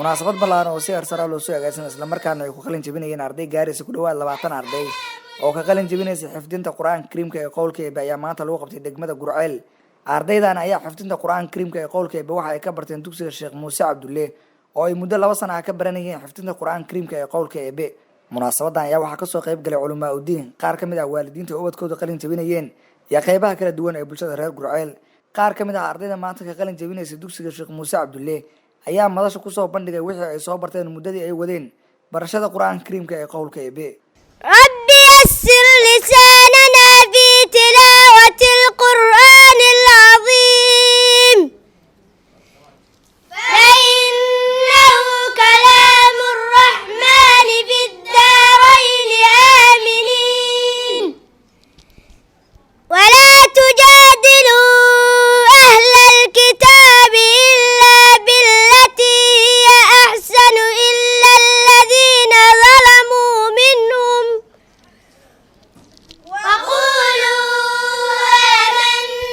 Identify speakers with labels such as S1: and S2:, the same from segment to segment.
S1: munaasabad ballaaran oo si heersare loo soo agaasin isla markaana ay ku qalin jabinayeen arday gaaraysa ku dhawaad 20 arday oo ka qalin jabinaysa xifdinta quraanka kariimka ee qowlka ee ayaa maanta lagu qabtay degmada Gurceel. Ardaydan ayaa xifdinta quraanka kariimka ee qowlka ee waxa ay ka barteen dugsiga Sheekh Muuse Cabdulle oo ay muddo 2 sano ka baranayeen xifdinta quraanka kariimka ee qowlka ee. Munaasabadan ayaa waxaa ka soo qayb galay culamaa u diin, qaar ka mid ah waalidiinta ubadkooda qalin jabinayeen iyo qaybaha kala duwan ee bulshada reer Gurceel. Qaar ka mid ah ardayda maanta ka qalin jabinaysa dugsiga Sheekh Muuse Cabdulle ayaa madasha ku soo bandhigay wixii ay soo barteen muddadii ay wadeen barashada quraanka kariimka ee qowlka ee.
S2: رب يسر لساننا في تلاوة القرآن العظيم فإنه كلام الرحمن في الدارين آمنين ولا تجادلوا أهل الكتاب إلا بالتي هي أحسن إلا الذين ظلموا منهم وقولوا آمنا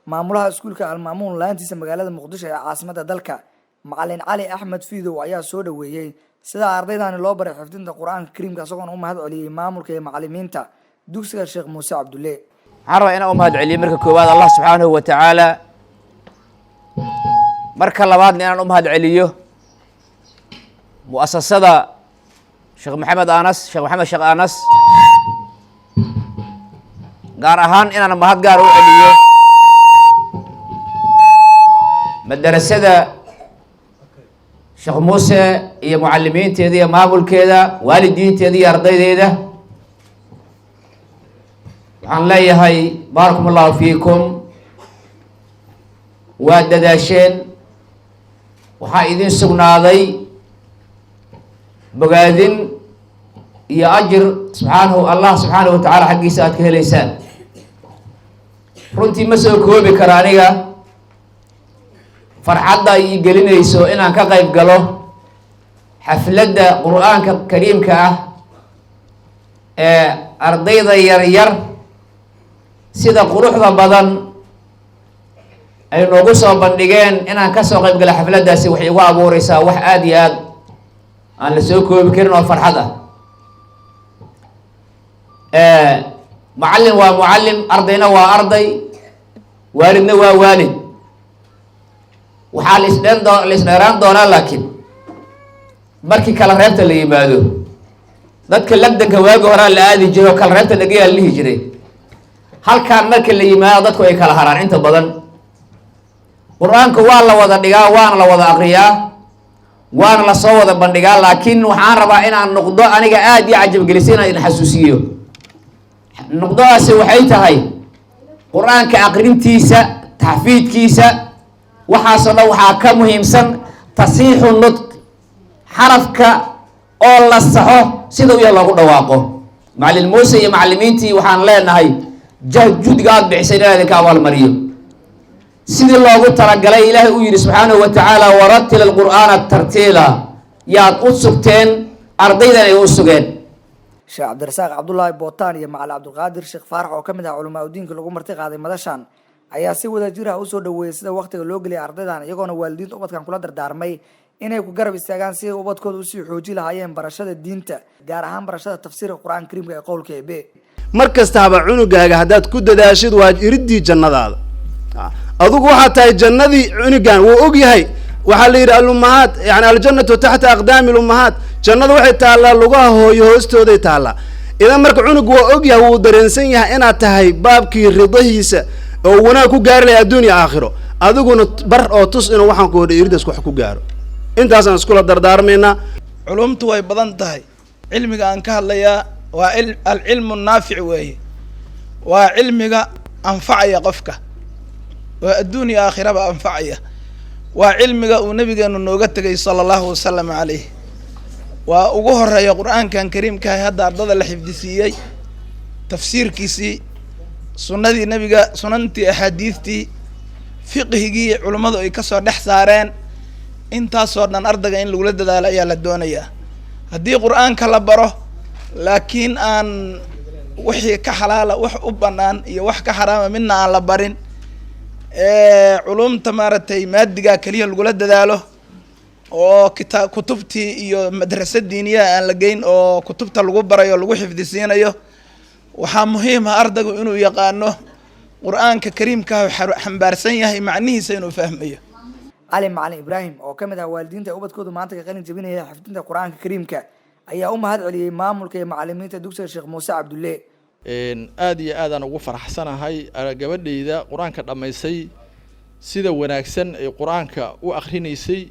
S1: maamulaha iskuulka Almaamuun laantiisa magaalada Muqdisho ee caasimadda dalka Macallin Cali Axmed Fiidow ayaa soo dhaweeyay sida ardaydan loo baray xifdinta Qur'aanka Kariimka asagoo u mahad celiyay maamulka iyo macallimiinta dugsiga Sheekh Muuse Cabdulle.
S3: waxaan rabaa inaan u mahad celiyo marka koowaad Allah subxaanahu wa tacaala, marka labaadna inaan u mahad celiyo mu'asasada Sheekh Maxamed Anas gaar ahaan inaan mahad gaar u celiyo madarasada Sheekh Muuse iyo mucallimiinteeda iyo maamulkeeda, waalidiinteeda iyo ardaydeeda. waxaan leeyahay baarakumullahu fiikum, waa dadaasheen, waxaa idin sugnaaday bogaadin iyo ajir Allah subxaanahu wa tacaala xaggiisa aad ka helaysaan. runtii ma soo koobi karo aniga farxadda ay gelinayso inaan ka qayb galo xafladda qur'aanka kariimka ah ee ardayda yaryar sida quruxda badan ay noogu soo bandhigeen. inaan ka soo qayb galo xafladdaasi waxay igu abuureysaa wax aad iyo aad aan la soo koobi karin oo farxad ah. macallin waa mucallim, ardayna waa arday, waalidna waa waalid. waxaa la isdheeraan doonaa laakiin markii kala reebta la yimaado, dadka lagdanka waagi horaa la aadi jiray oo kala reebta dhagayaa la dhihi jiray. halkaan marka la yimaado dadku ay kala haraan inta badan. qur-aanka waa la wada dhigaa, waana la wada aqriyaa, waana la soo wada bandhigaa, laakiin waxaan rabaa inaan noqdo aniga aad iyo cajabgelisay inaan idin xasuusiyo. noqdodaasi waxay tahay qur-aanka aqrintiisa, taxfiidkiisa, waxaasoo dhan waxaa ka muhiimsan tasiixu nutq, xarafka oo la saxo sida u yar loogu dhawaaqo. macallin muuse iyo macallimiintii waxaan leenahay juhdiga aad bixisay inaan idinka abaalmariyo. sidii loogu talagalay ilaahay uu yidhi subxaanahu wa tacaala warattil alqur'aana tartiila, yaad u sugteen, ardaydan ay u sugeen.
S1: Sheekh Cabdirasaaq Cabdullaahi Bootaan iyo Macallin Cabdulqaadir Sheekh Faarax oo ka mid ah culamaa diinka lagu marti qaaday madashan ayaa si wadajir ah u soo dhaweeyay sida waqtiga loo geliyay ardaydan, iyagoona waalidiinta ubadkan kula dardaarmay inay ku garab istaagaan si ubadkooda usii xoojin lahaayeen barashada diinta, gaar ahaan barashada tafsiirka Qur'aanka Kariimka ee qowlka Eebe.
S4: mar kastaba cunugaaga haddaad ku dadaashid waa iridii jannadaada. adigu waxaa tahay jannadii cunugan wuu og yahay. waxaa la yidhi alummahaat yani aljannatu taxta aqdaami lummahaat, jannada waxay taallaa lugaha hooyo hoostooday taallaa. idan marka cunug waa og yahay, wuu dareensan yahay inaad tahay baabkii ridahiisa oo wanaag ku gaari lahay adduun iyo aakhiro. adiguna bar oo tus inuu waxaan ku hodha iridaas wax ku gaaro. intaasaan iskula dardaarmaynaa.
S5: culumtu way badan tahay, cilmiga aan ka hadlayaa waa alcilmu naafic weeye, waa cilmiga anfacaya qofka, waa adduun iyo aakhiraba anfacaya. waa cilmiga uu nabigeenu nooga tegay sala allahu wasalam calayh. waa ugu horeeya qur-aankan kariimkaah hadda ardada la xifdisiiyey, tafsiirkiisii, sunnadii nabiga, sunantii, axaadiistii, fiqhigii culummadu ay kasoo dhex saareen. intaasoo dhan ardayga in lagula dadaalo ayaa la doonayaa. haddii qur-aanka la baro laakiin aan wixii ka xalaala, wax u banaan iyo wax ka xaraama midna aan la barin, culumta maaragtay maadiga keliya lagula dadaalo oo kutubtii iyo madrasa diiniyaha aan la geyn oo kutubta lagu barayo lagu xifdisiinayo. waxaa muhiim ah ardaygu inuu yaqaano qur-aanka kariimka xambaarsan yahay macnihiisa inuu fahmayo.
S1: Cali Macallin Ibraahim oo ka mid ah waalidiinta ubadkoodu maanta ka qalin jabinaya xifdinta Qur'aanka Kariimka ayaa u mahad celiyay maamulka iyo macallimiinta dugsiga Sheekh Muuse Cabdulle.
S6: aad iyo aad aan ugu faraxsanahay gabadhayda qur-aanka dhamaysay sida wanaagsan ay qur-aanka u akhrinaysay.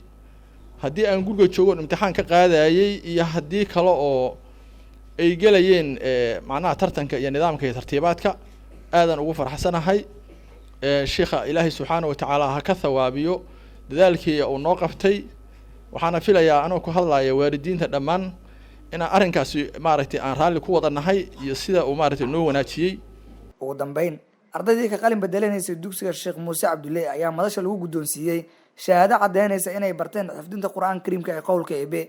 S6: haddii aan guriga joogo imtixaan ka qaadayay iyo haddii kale oo ay galayeen macnaha tartanka iyo nidaamka iyo tartiibaadka, aadaan ugu faraxsanahay. sheekha ilaahay subxaanahu wa tacaala ha ka thawaabiyo dadaalkii uu noo qabtay. waxaana filayaa anoo ku hadlaya waalidiinta dhammaan inaan arrinkaasi maaragtay aan raalli ku wada nahay iyo sida uu maaragtay noo wanaajiyey.
S1: ugu dambeyn ardaydii ka qalin bedelanaysay dugsiga Sheekh Muuse Cabdulle ayaa madasha lagu guddoonsiiyey shahaado cadeynaysa inay barteen xifdinta Qur'aanka Kariimka ee qowlka Eebe.